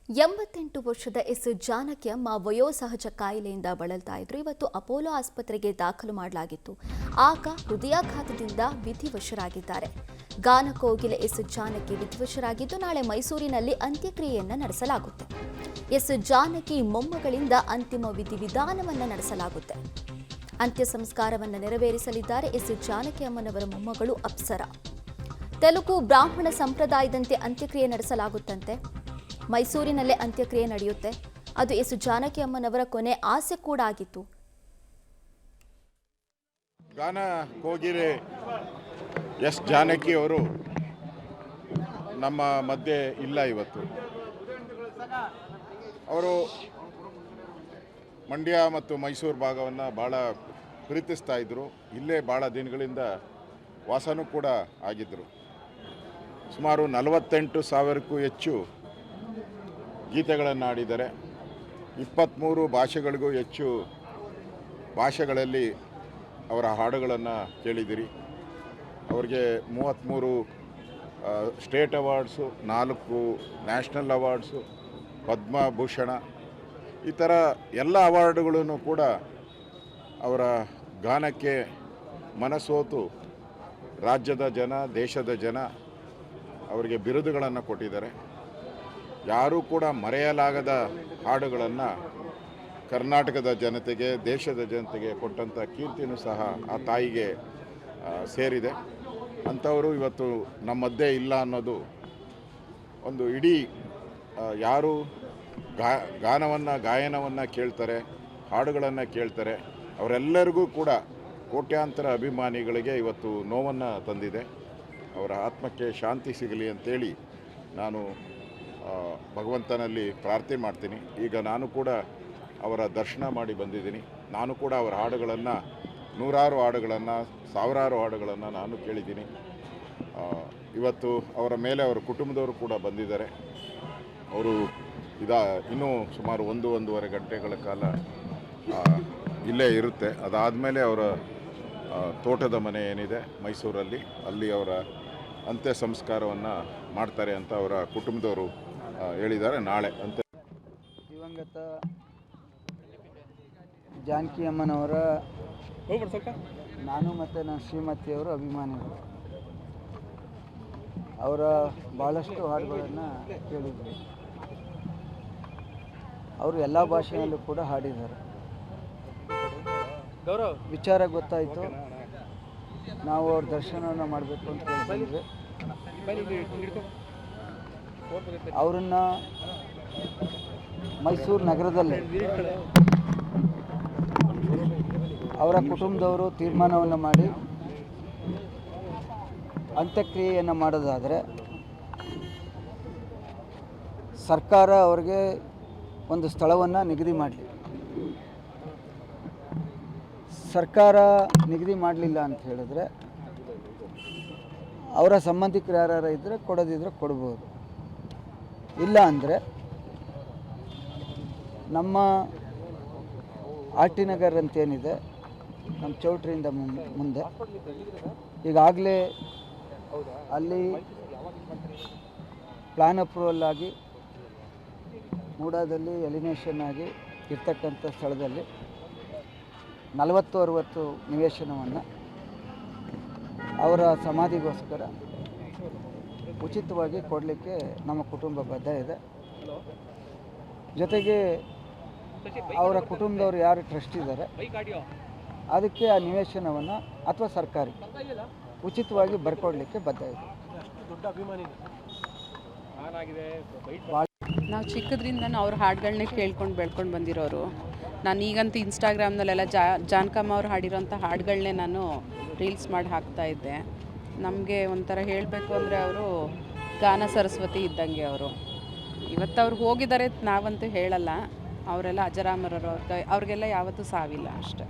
88 ವರ್ಷದ ಜಾನಕಿ ಅಮ್ಮ ವಯೋಸಹಜ ಕಾಯಿಲೆಯಿಂದ ಬಳಲ್ತಾ ಇದ್ರು. ಇವತ್ತು ಅಪೋಲೋ ಆಸ್ಪತ್ರೆಗೆ ದಾಖಲು ಮಾಡಲಾಗಿತ್ತು. ಆಗ ಹೃದಯಾಘಾತದಿಂದ ವಿಧಿವಶರಾಗಿದ್ದಾರೆ. ಗಾನ ಕೋಗಿಲೆ ಜಾನಕಿ ವಿಧಿವಶರಾಗಿದ್ದು ನಾಳೆ ಮೈಸೂರಿನಲ್ಲಿ ಅಂತ್ಯಕ್ರಿಯೆಯನ್ನು ನಡೆಸಲಾಗುತ್ತೆ. ಜಾನಕಿ ಮೊಮ್ಮಗಳಿಂದ ಅಂತಿಮ ವಿಧಿವಿಧಾನವನ್ನು ನಡೆಸಲಾಗುತ್ತೆ. ಅಂತ್ಯ ಸಂಸ್ಕಾರವನ್ನು ನೆರವೇರಿಸಲಿದ್ದಾರೆ ಜಾನಕಿ ಅಮ್ಮನವರ ಮೊಮ್ಮಗಳು ಅಪ್ಸರ. ತೆಲುಗು ಬ್ರಾಹ್ಮಣ ಸಂಪ್ರದಾಯದಂತೆ ಅಂತ್ಯಕ್ರಿಯೆ ನಡೆಸಲಾಗುತ್ತಂತೆ. ಮೈಸೂರಿನಲ್ಲೇ ಅಂತ್ಯಕ್ರಿಯೆ ನಡೆಯುತ್ತೆ. ಅದು ಜಾನಕಿ ಅಮ್ಮನವರ ಕೊನೆ ಆಸೆ ಕೂಡ ಆಗಿತ್ತು. ಗಾನ ಕೋಗಿಲೆ ಜಾನಕಿ ಅವರು ನಮ್ಮ ಮಧ್ಯೆ ಇಲ್ಲ ಇವತ್ತು. ಅವರು ಮಂಡ್ಯ ಮತ್ತು ಮೈಸೂರು ಭಾಗವನ್ನು ಭಾಳ ಪ್ರೀತಿಸ್ತಾ ಇದ್ದರು. ಇಲ್ಲೇ ಭಾಳ ದಿನಗಳಿಂದ ವಾಸನೂ ಕೂಡ ಆಗಿದ್ದರು. ಸುಮಾರು 48,000ಕ್ಕೂ ಹೆಚ್ಚು ಗೀತೆಗಳನ್ನು ಹಾಡಿದ್ದಾರೆ. 23 ಭಾಷೆಗಳಿಗೂ ಹೆಚ್ಚು ಭಾಷೆಗಳಲ್ಲಿ ಅವರ ಹಾಡುಗಳನ್ನು ಕೇಳಿದಿರಿ. ಅವರಿಗೆ 33 state awards, 4 national awards, Padma Bhushan, ಈ ಥರ ಎಲ್ಲ ಅವಾರ್ಡುಗಳನ್ನು ಕೂಡ ಅವರ ಗಾನಕ್ಕೆ ಮನಸೋತು ರಾಜ್ಯದ ಜನ, ದೇಶದ ಜನ ಅವರಿಗೆ ಬಿರುದುಗಳನ್ನು ಕೊಟ್ಟಿದ್ದಾರೆ. ಯಾರೂ ಕೂಡ ಮರೆಯಲಾಗದ ಹಾಡುಗಳನ್ನು ಕರ್ನಾಟಕದ ಜನತೆಗೆ, ದೇಶದ ಜನತೆಗೆ ಕೊಟ್ಟಂಥ ಕೀರ್ತಿನೂ ಸಹ ಆ ತಾಯಿಗೆ ಸೇರಿದೆ. ಅಂಥವರು ಇವತ್ತು ನಮ್ಮ ಮಧ್ಯೆ ಇಲ್ಲ ಅನ್ನೋದು ಒಂದು ಇಡೀ ಯಾರು ಗಾಯನವನ್ನು ಕೇಳ್ತಾರೆ, ಹಾಡುಗಳನ್ನು ಕೇಳ್ತಾರೆ, ಅವರೆಲ್ಲರಿಗೂ ಕೂಡ ಕೋಟ್ಯಾಂತರ ಅಭಿಮಾನಿಗಳಿಗೆ ಇವತ್ತು ನೋವನ್ನು ತಂದಿದೆ. ಅವರ ಆತ್ಮಕ್ಕೆ ಶಾಂತಿ ಸಿಗಲಿ ಅಂತೇಳಿ ನಾನು ಭಗವಂತನಲ್ಲಿ ಪ್ರಾರ್ಥನೆ ಮಾಡ್ತೀನಿ. ಈಗ ನಾನು ಕೂಡ ಅವರ ದರ್ಶನ ಮಾಡಿ ಬಂದಿದ್ದೀನಿ. ನಾನು ಕೂಡ ಅವರ ಹಾಡುಗಳನ್ನು, ನೂರಾರು ಹಾಡುಗಳನ್ನು, ಸಾವಿರಾರು ಹಾಡುಗಳನ್ನು ನಾನು ಕೇಳಿದ್ದೀನಿ. ಇವತ್ತು ಅವರ ಮೇಲೆ ಅವರ ಕುಟುಂಬದವರು ಕೂಡ ಬಂದಿದ್ದಾರೆ. ಅವರು ಇನ್ನೂ ಸುಮಾರು 1-1.5 ಗಂಟೆಗಳ ಕಾಲ ಇಲ್ಲೇ ಇರುತ್ತೆ. ಅದಾದಮೇಲೆ ಅವರ ತೋಟದ ಮನೆ ಏನಿದೆ ಮೈಸೂರಲ್ಲಿ, ಅಲ್ಲಿ ಅವರ ಅಂತ್ಯ ಸಂಸ್ಕಾರವನ್ನು ಮಾಡ್ತಾರೆ ಅಂತ ಅವರ ಕುಟುಂಬದವರು ಹೇಳಿದ್ದಾರೆ. ನಾಳೆ ಅಂತ್ಯ. ದಿವಂಗತ ಜಾನಕಿ ಅಮ್ಮನವರ ನಾನು ಮತ್ತು ನನ್ನ ಶ್ರೀಮತಿಯವರು ಅಭಿಮಾನಿಗಳು. ಅವರ ಭಾಳಷ್ಟು ಹಾಡುಗಳನ್ನು ಕೇಳಿದ್ವಿ. ಅವರು ಎಲ್ಲ ಭಾಷೆಯಲ್ಲೂ ಕೂಡ ಹಾಡಿದ್ದಾರೆ. ವಿಚಾರ ಗೊತ್ತಾಯಿತು, ನಾವು ಅವ್ರ ದರ್ಶನವನ್ನು ಮಾಡಬೇಕು ಅಂತ ಕೇಳಿದ್ವಿ. ಅವರನ್ನು ಮೈಸೂರು ನಗರದಲ್ಲಿ ಅವರ ಕುಟುಂಬದವರು ತೀರ್ಮಾನವನ್ನು ಮಾಡಿ ಅಂತ್ಯಕ್ರಿಯೆಯನ್ನು ಮಾಡೋದಾದರೆ ಸರ್ಕಾರ ಅವರಿಗೆ ಒಂದು ಸ್ಥಳವನ್ನು ನಿಗದಿ ಮಾಡಲಿ. ಸರ್ಕಾರ ನಿಗದಿ ಮಾಡಲಿಲ್ಲ ಅಂತ ಹೇಳಿದ್ರೆ ಅವರ ಸಂಬಂಧಿಕರು ಯಾರು ಇದ್ದರೆ ಕೊಡೋದಿದ್ರೆ ಕೊಡ್ಬೋದು. ಇಲ್ಲ ಅಂದರೆ ನಮ್ಮ ಆರ್ ಟಿ ನಗರ್ ಅಂತೇನಿದೆ ನಮ್ಮ ಚೌಟ್ರಿಯಿಂದ ಮುಂದೆ ಈಗಾಗಲೇ ಅಲ್ಲಿ ಪ್ಲ್ಯಾನ್ ಅಪ್ರೂವಲ್ ಆಗಿ ಮೂಡಾದಲ್ಲಿ ಎಲಿನೇಷನ್ ಆಗಿ ಇರ್ತಕ್ಕಂಥ ಸ್ಥಳದಲ್ಲಿ 40-60 ನಿವೇಶನವನ್ನು ಅವರ ಸಮಾಧಿಗೋಸ್ಕರ ಉಚಿತವಾಗಿ ಕೊಡಲಿಕ್ಕೆ ನಮ್ಮ ಕುಟುಂಬ ಬದ್ಧ ಇದೆ. ಜೊತೆಗೆ ಅವರ ಕುಟುಂಬದವರು ಯಾರು ಟ್ರಸ್ಟ್ ಇದ್ದಾರೆ ಅದಕ್ಕೆ ಆ ನಿವೇಶನವನ್ನು ಅಥವಾ ಸರ್ಕಾರಿ ಉಚಿತವಾಗಿ ಬರ್ಕೊಡ್ಲಿಕ್ಕೆ ಬದ್ಧ ಇದೆ. ನಾವು ಚಿಕ್ಕದ್ರಿಂದ ಅವ್ರ ಹಾಡುಗಳನ್ನೇ ಕೇಳ್ಕೊಂಡು ಬೆಳ್ಕೊಂಡು ಬಂದಿರೋರು. ನಾನು ಈಗಂತೂ ಇನ್ಸ್ಟಾಗ್ರಾಮ್ನಲ್ಲೆಲ್ಲ ಜಾನಕಮ್ಮ ಅವ್ರು ಹಾಡಿರೋಂಥ ಹಾಡುಗಳನ್ನೇ ನಾನು ರೀಲ್ಸ್ ಮಾಡಿ ಹಾಕ್ತಾಯಿದ್ದೆ. ನಮಗೆ ಒಂಥರ ಹೇಳಬೇಕು ಅಂದರೆ ಅವರು ಗಾನ ಸರಸ್ವತಿ ಇದ್ದಂಗೆ ಅವರು. ಇವತ್ತು ಅವ್ರು ಹೋಗಿದ್ದಾರೆ ನಾವಂತೂ ಹೇಳಲ್ಲ. ಅವರೆಲ್ಲ ಅಜರಾಮರರು, ಅವ್ರಿಗೆಲ್ಲ ಯಾವತ್ತೂ ಸಾವಿಲ್ಲ ಅಷ್ಟೆ.